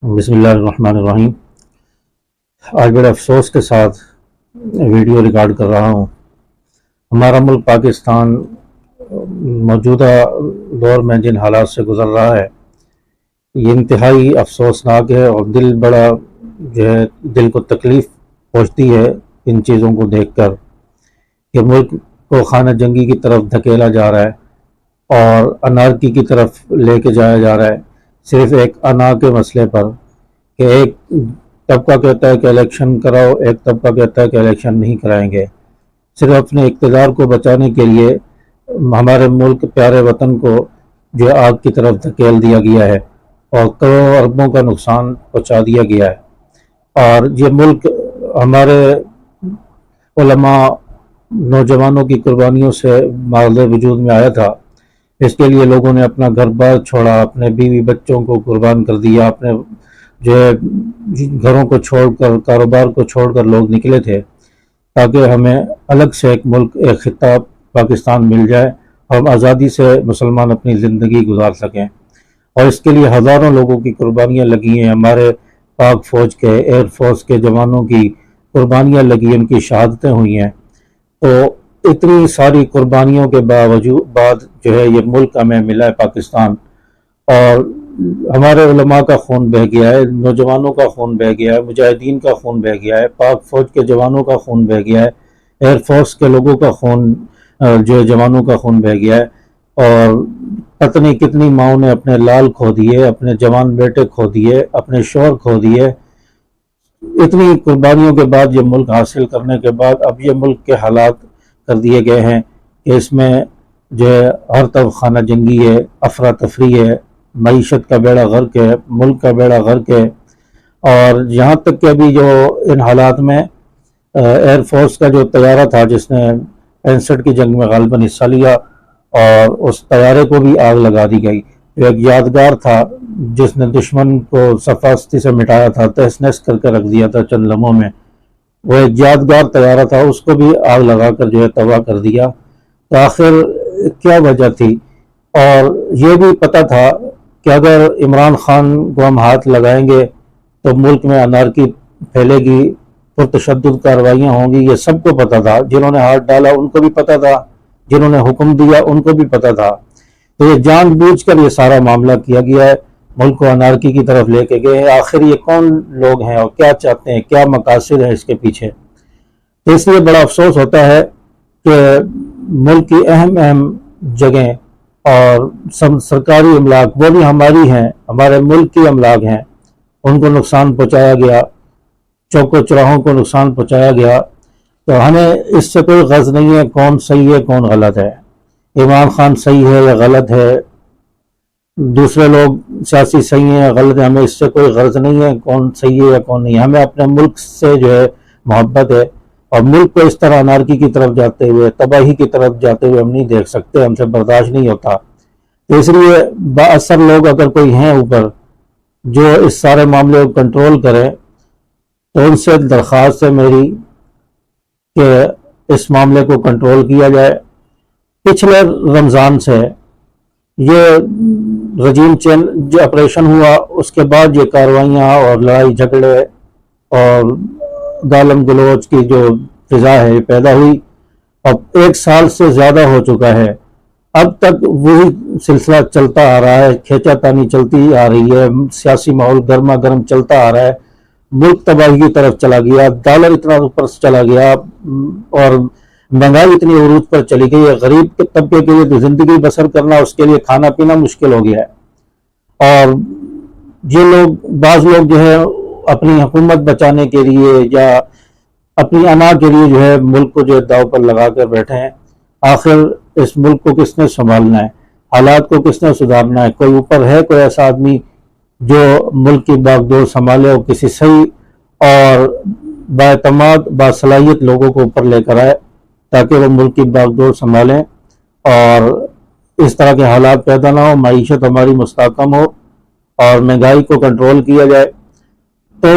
بسم اللہ الرحمن الرحیم۔ آج بڑے افسوس کے ساتھ ویڈیو ریکارڈ کر رہا ہوں۔ ہمارا ملک پاکستان موجودہ دور میں جن حالات سے گزر رہا ہے یہ انتہائی افسوسناک ہے، اور دل کو تکلیف پہنچتی ہے ان چیزوں کو دیکھ کر کہ ملک کو خانہ جنگی کی طرف دھکیلا جا رہا ہے اور انارکی کی طرف لے کے جایا جا رہا ہے، صرف ایک انا کے مسئلے پر کہ ایک طبقہ کہتا ہے کہ الیکشن کراؤ، ایک طبقہ کہتا ہے کہ الیکشن نہیں کرائیں گے، صرف اپنے اقتدار کو بچانے کے لیے ہمارے ملک پیارے وطن کو جو آگ کی طرف دھکیل دیا گیا ہے اور کروڑوں اربوں کا نقصان پہنچا دیا گیا ہے۔ اور یہ ملک ہمارے علماء نوجوانوں کی قربانیوں سے ماحول وجود میں آیا تھا۔ اس کے لیے لوگوں نے اپنا گھر بار چھوڑا، اپنے بیوی بچوں کو قربان کر دیا، اپنے گھروں کو چھوڑ کر، کاروبار کو چھوڑ کر لوگ نکلے تھے تاکہ ہمیں الگ سے ایک ملک، ایک خطہ پاکستان مل جائے، ہم آزادی سے مسلمان اپنی زندگی گزار سکیں۔ اور اس کے لیے ہزاروں لوگوں کی قربانیاں لگی ہیں، ہمارے پاک فوج کے، ایئر فورس کے جوانوں کی قربانیاں لگی ہیں، ان کی شہادتیں ہوئی ہیں۔ تو اتنی ساری قربانیوں کے بعد یہ ملک ہمیں ملا ہے پاکستان، اور ہمارے علماء کا خون بہہ گیا ہے، نوجوانوں کا خون بہہ گیا ہے، مجاہدین کا خون بہہ گیا ہے، پاک فوج کے جوانوں کا خون بہہ گیا ہے، ایئر فورس کے لوگوں کا خون جوانوں کا خون بہہ گیا ہے، اور پتہ نہیں کتنی ماؤں نے اپنے لال کھو دیے، اپنے جوان بیٹے کھو دیے، اپنے شوہر کھو دیے۔ اتنی قربانیوں کے بعد یہ ملک حاصل کرنے کے بعد اب یہ ملک کے حالات کر دیے گئے ہیں کہ اس میں ہر طرف خانہ جنگی ہے، افراتفری ہے، معیشت کا بیڑا غرق ہے، ملک کا بیڑا غرق ہے۔ اور یہاں تک کہ ابھی ان حالات میں ایئر فورس کا جو طیارہ تھا جس نے 65 کی جنگ میں غالباً حصہ لیا، اور اس طیارے کو بھی آگ لگا دی گئی، جو ایک یادگار تھا جس نے دشمن کو صفاستی سے مٹایا تھا، تہس نہس کر کے رکھ دیا تھا چند لمحوں میں، وہ ایک یادگار طیارہ تھا، اس کو بھی آگ لگا کر تباہ کر دیا۔ تو آخر کیا وجہ تھی؟ اور یہ بھی پتہ تھا کہ اگر عمران خان کو ہم ہاتھ لگائیں گے تو ملک میں انارکی پھیلے گی، پرتشدد کارروائیاں ہوں گی، یہ سب کو پتہ تھا، جنہوں نے ہاتھ ڈالا ان کو بھی پتہ تھا، جنہوں نے حکم دیا ان کو بھی پتہ تھا۔ تو یہ جان بوجھ کر یہ سارا معاملہ کیا گیا ہے، ملک کو انارکی کی طرف لے کے گئے ہیں۔ آخر یہ کون لوگ ہیں اور کیا چاہتے ہیں، کیا مقاصد ہیں اس کے پیچھے؟ تو اس لیے بڑا افسوس ہوتا ہے کہ ملک کی اہم جگہیں اور سرکاری املاک، وہ بھی ہماری ہیں، ہمارے ملک کی املاک ہیں، ان کو نقصان پہنچایا گیا، چوکوں چراہوں کو نقصان پہنچایا گیا۔ تو ہمیں اس سے کوئی غرض نہیں ہے کون صحیح ہے کون غلط ہے، عمران خان صحیح ہے یا غلط ہے، دوسرے لوگ سیاسی صحیح ہیں یا غلط ہے، ہمیں اس سے کوئی غرض نہیں ہے کون صحیح ہے یا کون نہیں ہے۔ ہمیں اپنے ملک سے محبت ہے، اور ملک کو اس طرح انارکی کی طرف جاتے ہوئے، تباہی کی طرف جاتے ہوئے ہم نہیں دیکھ سکتے، ہم سے برداشت نہیں ہوتا۔ تو اس لیے با اثر لوگ اگر کوئی ہیں اوپر جو اس سارے معاملے کو کنٹرول کریں تو ان سے درخواست ہے میری کہ اس معاملے کو کنٹرول کیا جائے۔ پچھلے رمضان سے یہ رجیم چینج جو آپریشن ہوا، اس کے بعد یہ کارروائیاں اور لڑائی جھگڑے اور گالم گلوچ کی جو فضا ہے یہ پیدا ہوئی، اب 1 سال سے زیادہ ہو چکا ہے، اب تک وہی سلسلہ چلتا آ رہا ہے، کھینچا تانی چلتی آ رہی ہے، سیاسی ماحول گرما گرم چلتا آ رہا ہے، ملک تباہی کی طرف چلا گیا، ڈالر اتنا اوپر چلا گیا، اور مہنگائی اتنی عروج پر چلی گئی ہے، غریب طبقے کے لیے تو زندگی بسر کرنا، اس کے لیے کھانا پینا مشکل ہو گیا ہے۔ اور یہ بعض لوگ اپنی حکومت بچانے کے لیے یا اپنی انا کے لیے ملک کو داؤ پر لگا کر بیٹھے ہیں۔ آخر اس ملک کو کس نے سنبھالنا ہے، حالات کو کس نے سدھارنا ہے؟ کوئی اوپر ہے کوئی ایسا آدمی جو ملک کی باغ ڈور سنبھالے اور کسی صحیح اور بااعتماد باصلاحیت لوگوں کو اوپر لے کر آئے تاکہ وہ ملک کی باغ ڈور سنبھالیں اور اس طرح کے حالات پیدا نہ ہو، معیشت ہماری مستحکم ہو اور مہنگائی کو کنٹرول کیا جائے۔ تو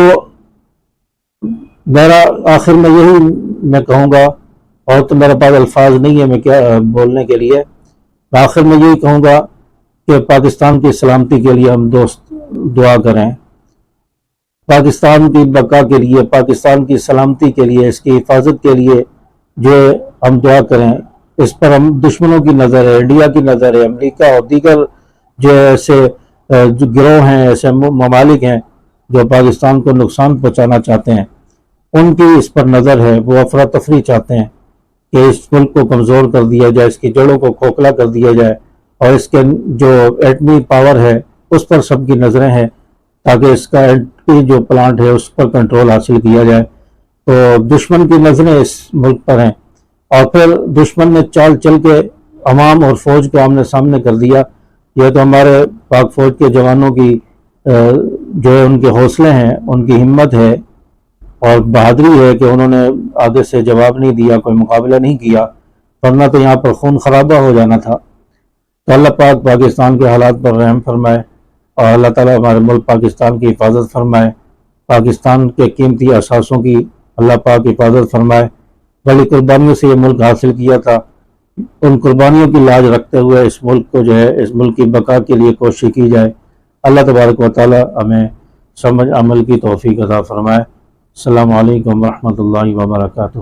میرا آخر میں یہی میں کہوں گا، اور تو میرے پاس الفاظ نہیں ہے میں کیا بولنے کے لیے، آخر میں یہی کہوں گا کہ پاکستان کی سلامتی کے لیے ہم دوست دعا کریں، پاکستان کی بقا کے لیے، پاکستان کی سلامتی کے لیے، اس کی حفاظت کے لیے جو ہم دعا کریں، اس پر ہم دشمنوں کی نظر ہے، انڈیا کی نظر ہے، امریکہ اور دیگر جو ایسے جو گروہ ہیں، ایسے ممالک ہیں جو پاکستان کو نقصان پہنچانا چاہتے ہیں، ان کی اس پر نظر ہے۔ وہ افراتفری چاہتے ہیں کہ اس ملک کو کمزور کر دیا جائے، اس کی جڑوں کو کھوکھلا کر دیا جائے، اور اس کے جو ایٹمی پاور ہے اس پر سب کی نظریں ہیں، تاکہ اس کا ایٹمی جو پلانٹ ہے اس پر کنٹرول حاصل کیا جائے۔ تو دشمن کی نظریں اس ملک پر ہیں، اور پھر دشمن نے چال چل کے عوام اور فوج کو آمنے سامنے کر دیا۔ یہ تو ہمارے پاک فوج کے جوانوں کی جو ہے ان کے حوصلے ہیں، ان کی ہمت ہے اور بہادری ہے کہ انہوں نے آگے سے جواب نہیں دیا، کوئی مقابلہ نہیں کیا، ورنہ تو یہاں پر خون خرابہ ہو جانا تھا۔ تو اللہ پاک پاکستان کے حالات پر رحم فرمائے، اور اللہ تعالیٰ ہمارے ملک پاکستان کی حفاظت فرمائے، پاکستان کے قیمتی اثاثوں کی اللہ پاک حفاظت فرمائے۔ بڑی قربانیوں سے یہ ملک حاصل کیا تھا، ان قربانیوں کی لاج رکھتے ہوئے اس ملک کو جو ہے اس ملک کی بقا کے لیے کوشش کی جائے۔ اللہ تبارک و تعالیٰ ہمیں سمجھ عمل کی توفیق عطا فرمائے۔ السلام علیکم ورحمۃ اللہ وبرکاتہ۔